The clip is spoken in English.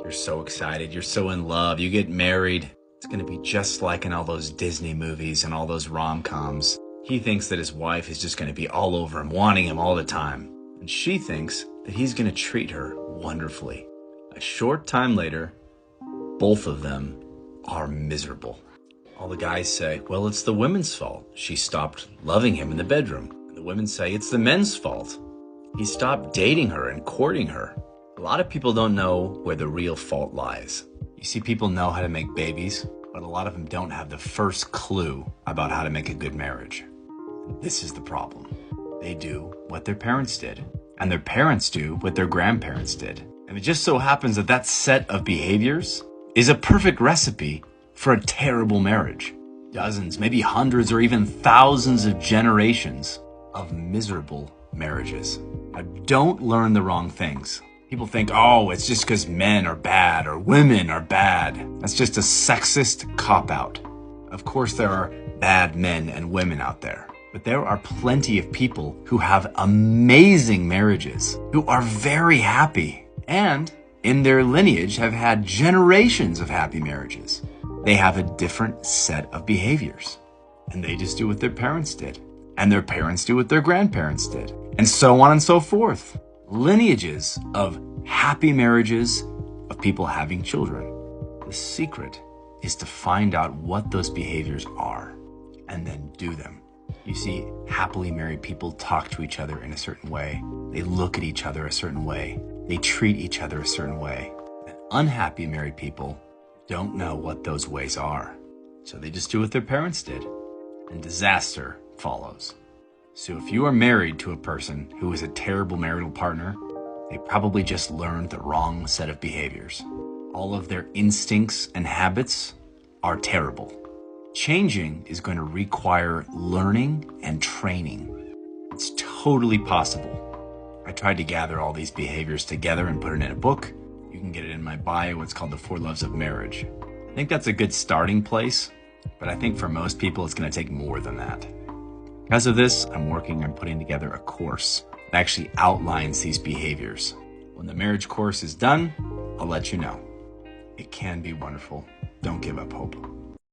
You're so excited. You're so in love. You get married. It's going to be just like in all those Disney movies and all those rom-coms. He thinks that his wife is just going to be all over him, wanting him all the time. And she thinks that he's going to treat her wonderfully. A short time later, both of them are miserable. All the guys say, well, it's the women's fault. She stopped loving him in the bedroom. And the women say it's the men's fault. He stopped dating her and courting her. A lot of people don't know where the real fault lies. You see, people know how to make babies, but a lot of them don't have the first clue about how to make a good marriage. This is the problem. They do what their parents did, and their parents do what their grandparents did. And it just so happens that that set of behaviors is a perfect recipe for a terrible marriage. Dozens, maybe hundreds or even thousands of generations of miserable marriages. Now, don't learn the wrong things. People think, oh, it's just because men are bad or women are bad. That's just a sexist cop-out. Of course, there are bad men and women out there, but there are plenty of people who have amazing marriages, who are very happy, and in their lineage have had generations of happy marriages. They have a different set of behaviors, and they just do what their parents did, and their parents do what their grandparents did, and so on and so forth. Lineages of happy marriages, of people having children. The secret is to find out what those behaviors are and then do them. You see, happily married people talk to each other in a certain way. They look at each other a certain way. They treat each other a certain way. And unhappy married people don't know what those ways are. So they just do what their parents did, and disaster follows. So if you are married to a person who is a terrible marital partner, they probably just learned the wrong set of behaviors. All of their instincts and habits are terrible. Changing is going to require learning and training. It's totally possible. I tried to gather all these behaviors together and put it in a book. You can get it in my bio. It's called The 4 Loves of Marriage. I think that's a good starting place, but I think for most people, it's going to take more than that. Because of this, I'm working on putting together a course that actually outlines these behaviors. When the marriage course is done, I'll let you know. It can be wonderful. Don't give up hope.